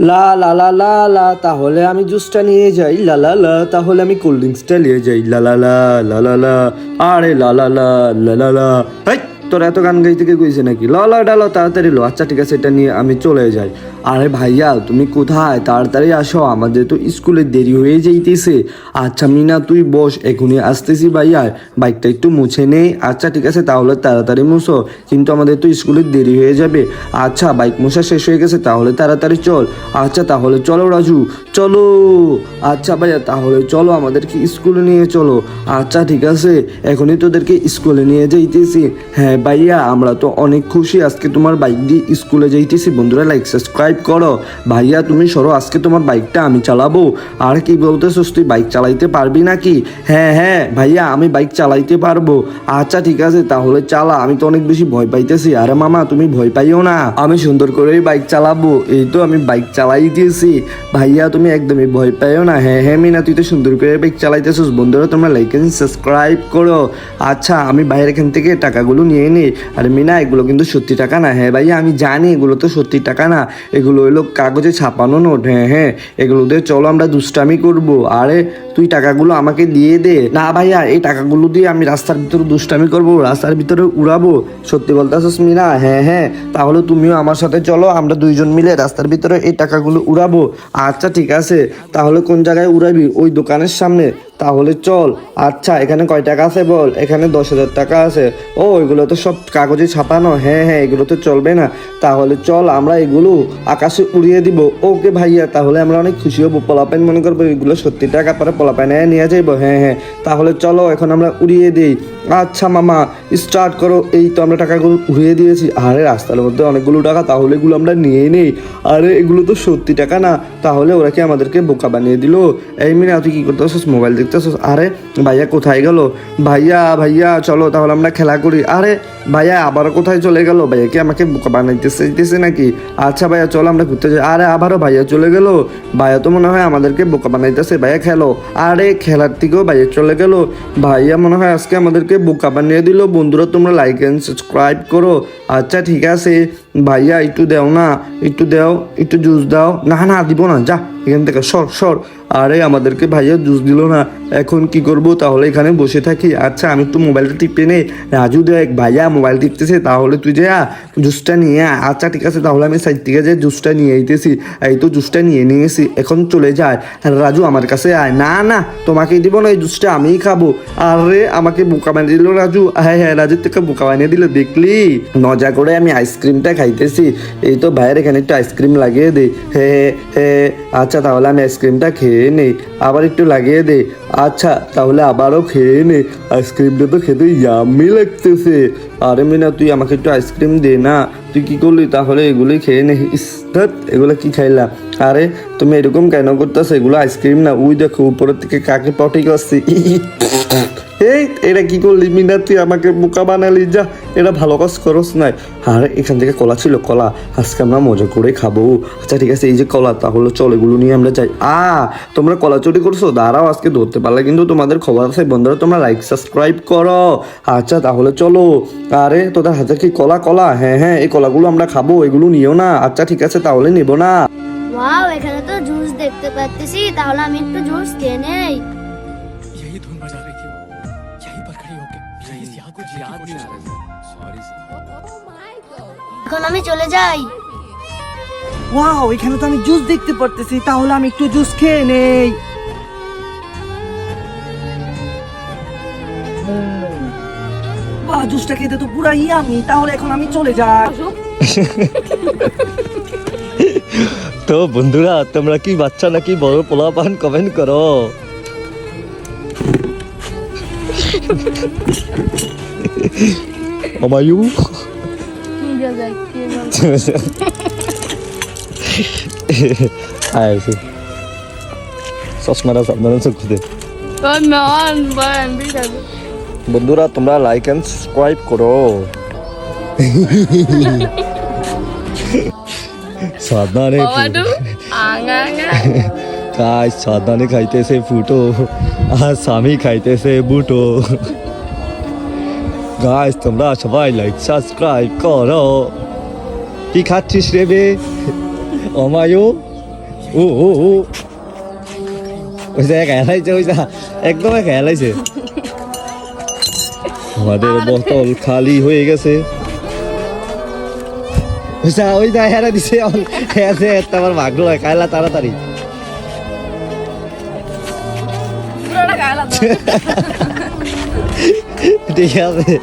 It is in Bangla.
লা লা লা লা লা, তাহলে আমি জুসটা নিয়ে যাই। লা লা লা, তাহলে আমি কোল্ড ড্রিঙ্কসটা নিয়ে যাই। লা লা লা লা লা লা, আরে লা লা লা লা লা লা। হেই, তোর এত গান গাইতে কে কইছে নাকি? ল ল ডালো, তাড়াতাড়ি লো। আচ্ছা ঠিক আছে, এটা নিয়ে আমি চলে যাই। আরে ভাইয়া তুমি কোথায়? তাড়াতাড়ি আসো, আমাদের তো স্কুলে দেরি হয়ে যাইতেছে। আচ্ছা মিনা তুই বস, এখনই আসতেছি ভাইয়া। বাইকটা একটু মুছে নেই। আচ্ছা ঠিক আছে, তাহলে তাড়াতাড়ি মুছো, কিন্তু আমাদের তো স্কুলে দেরি হয়ে যাবে। আচ্ছা বাইক মোছা শেষ হয়ে গেছে, তাহলে তাড়াতাড়ি চল। আচ্ছা তাহলে চলো রাজু, চলো। আচ্ছা ভাইয়া তাহলে চলো, আমাদেরকে স্কুলে নিয়ে চলো। আচ্ছা ঠিক আছে, এখনই তোদেরকে স্কুলে নিয়ে যাইতেছি। হ্যাঁ ভাইয়া, আমরা তো অনেক খুশি আজকে তোমার বাইক দিয়ে স্কুলে যাইতেছি। বন্ধুরা লাইক সাবস্ক্রাইব করো। ভাইয়া তুমি সরো, আজকে তোমার বাইকটা আমি চালাবো। আর কি বলতেছস, তুই বাইক চালাইতে পারবি নাকি? হ্যাঁ হ্যাঁ ভাইয়া, আমি বাইক চালাইতে পারবো। আচ্ছা ঠিক আছে, তাহলে চালা। আমি তো অনেক বেশি ভয় পাইতেছি। আরে মামা তুমি ভয় পাইও না, আমি সুন্দর করেই বাইক চালাবো। এই তো আমি বাইক চালাই দিয়েছি। ভাইয়া তুমি একদমই ভয় পাইও না। হ্যাঁ হ্যাঁ মিনা, তুই তো সুন্দর করে বাইক চালাইতেছিস। বন্ধুরা তোমরা লাইক এন্ড সাবস্ক্রাইব করো। আচ্ছা আমি বাইরের এখান থেকে টাকাগুলো নিয়ে নিই। আর মিনা এগুলো কিন্তু সত্যি টাকা না। হ্যাঁ ভাইয়া আমি জানি এগুলো তো সত্যি টাকা না, এগুলো হলো কাগজে ছাপানো নোট। হ্যাঁ হ্যাঁ, এগুলো দিয়ে চলো আমরা দুষ্টামি করবো। আরে তুই টাকাগুলো আমাকে দিয়ে দে। না ভাইয়া, এই টাকাগুলো দিয়ে আমি রাস্তার ভিতরে দুষ্টামি করবো, রাস্তার ভিতরে উড়াবো। সত্যি বলতেছিস মিনা? হ্যাঁ হ্যাঁ, তাহলে তুমিও আমার সাথে চলো, আমরা দুইজন মিলে রাস্তার ভিতরে এই টাকাগুলো উড়াবো। আচ্ছা ঠিক আছে, তাহলে কোন জায়গায় উড়াবি? ওই দোকানের সামনে, তাহলে চল। আচ্ছা এখানে কয় টাকা আছে বল? এখানে 10,000 টাকা আছে। ও এগুলো তো সব কাগজে ছাপানো। হ্যাঁ হ্যাঁ, এগুলো তো চলবে না। তাহলে চল আমরা এগুলো আকাশে উড়িয়ে দিব। ওকে ভাইয়া, তাহলে আমরা অনেক খুশি হবো। পোলাপাইন মনে করবো এগুলো সত্যি টাকা, পরে পোলাপাইন নিয়ে যাইবো। হ্যাঁ হ্যাঁ, তাহলে চলো এখন আমরা উড়িয়ে দিই। আচ্ছা মামা স্টার্ট করো। এই তো আমরা টাকাগুলো উড়িয়ে দিয়েছি। আরে রাস্তার মধ্যে অনেকগুলো টাকা, তাহলে এগুলো আমরা নিয়ে নেই। আরে এগুলো তো সত্যি টাকা না, তাহলে ওরা কি আমাদেরকে বোকা বানিয়ে দিল? এই মিনা তুই কি করতেছিস? মোবাইল দেখতেছিস? আরে ভাইয়া কোথায় গেল? ভাইয়া ভাইয়া চলো তাহলে আমরা খেলা করি। আরে ভাইয়া আবারও কোথায় চলে গেল? ভাইয়া কি আমাকে বোকা বানাইতেছে নাকি? আচ্ছা ভাইয়া চলো আমরা ঘুরতে যাই। আরে আবারও ভাইয়া চলে গেল। ভাইয়া তো মনে হয় আমাদেরকে বোকা বানাইতেছে। ভাইয়া খেলো। আরে খেলার থেকেও ভাইয়া চলে গেল। ভাইয়া মনে হয় আজকে আমাদেরকে বোকা বানিয়ে দিল। বন্ধুরা তোমরা লাইক এন্ড সাবস্ক্রাইব করো। আচ্ছা ঠিক আছে ভাইয়া, একটু দাও না, একটু দাও, একটু জুস দাও। না না দিব না, যা এখান থেকে সর সর। আরে আমাদেরকে ভাইয়া জুস দিল না, এখন কি করব? তাহলে এখানে বসে থাকি। আচ্ছা আমি একটু মোবাইলটা টিপে নেই। রাজু দেখ ভাইয়া মোবাইল টিপতেছে, তাহলে তুই যা জুসটা নিয়ে আয়। আচ্ছা ঠিক আছে, তাহলে আমি সাইড থেকে যে জুসটা নিয়ে আইতেছি। এই তো জুসটা নিয়ে নিয়েছি, এখন চলে যায়। রাজু আমার কাছে আয়। না না, তোমাকে দিব না, এই জুসটা আমিই খাবো। আরে আমাকে বোকা বানিয়ে দিল রাজু। হ্যাঁ হ্যাঁ, রাজু তোকে বোকা বানিয়ে দিল, দেখলি? মজা করে আমি আইসক্রিমটা খাইতেছি। এই তো ভাইয়ের এখানে একটু আইসক্রিম লাগিয়ে দে। হে হে, আচ্ছা তাহলে আমি আইসক্রিমটা খেয়ে নেই। আবার একটু লাগিয়ে দে। আচ্ছা তাহলে আবারও খেয়ে নে। আইসক্রিমটা তো খেতে ইয়াম্মি লাগতেছে। আরে মিনা তুই আমাকে একটু আইসক্রিম দে না। তুই কি করলি? তাহলে এগুলোই খেয়ে নে। ধ্যাৎ, এগুলো কি খাইলাম? আরে তুমি এরকম কেন করতেছো? এগুলো আইসক্রিম না। ওই দেখো উপরের থেকে কাকে পটি করছি। এই এটা কি করলি মিনা? তুই আমাকে বোকা বানালি, যা। এটা ভালো কাজ করস নাই। আর এখান থেকে কলা ছিল, কলা আজকে আমরা মজা করে খাবো। আচ্ছা ঠিক আছে, এই যে কলা, তাহলে চল এগুলো নিয়ে আমরা যাই। তোমরা কলা চুরি করছো? দাঁড়াও, আজকে ধরতে পারলে কিন্তু তোমাদের খবর আছে। বন্ধুরা তোমরা লাইক সাবস্ক্রাইব করো। আচ্ছা তাহলে চলো। আরে তোদের হাতে কি কলা? কলা? হ্যাঁ হ্যাঁ, এই কলাগুলো আমরা খাবো, এগুলো নিও না। আচ্ছা ঠিক আছে, তাহলে নিব না। ওয়াও, এখানে তো জুস দেখতে পাচ্ছি, তাহলে আমি একটু জুস খেয়ে নেই। यही धुन बजा रही थी वो, यहीं पर खड़ी होके प्लीज यहाँ कुछ याद नहीं आ रहा है। Sorry sir. এখন আমি চলে যাই। ওয়াও, এখানে তো আমি জুস দেখতে পারতেছি, তাহলে আমি একটু জুস খেয়ে নেই। বাহ, জুসটা খেতে তো পুরা ইয়ামি, তাহলে এখন আমি চলে যাই। তো বন্ধুরা তোমরা কি বাচ্চা নাকি বড় পোলাপান কমেন্ট করো। আমায়ু চশমাটা সাবধানে চোখ খুঁজে। বন্ধুরা তোমরা লাইক এন্ড সাবস্ক্রাইব করো। সাবধানে গাইস, সাবধানে খাইতেছে ফুটো, আর স্বামী খাইতেছে বুটো। গাইস তোমরা সবাই লাইক সাবস্ক্রাইব করো। কি খাচ্ছিস রে বে? অমায়ু ও ও ও ওই যে এক হেলাইছে ওই যা একদম এক হেলাইছে আমাদের বোতল খালি হয়ে গেছে ওই যা হেরা দিছে একটা আমার ভাগ্য হয় খাইলা তাড়াতাড়ি ঠিক আছে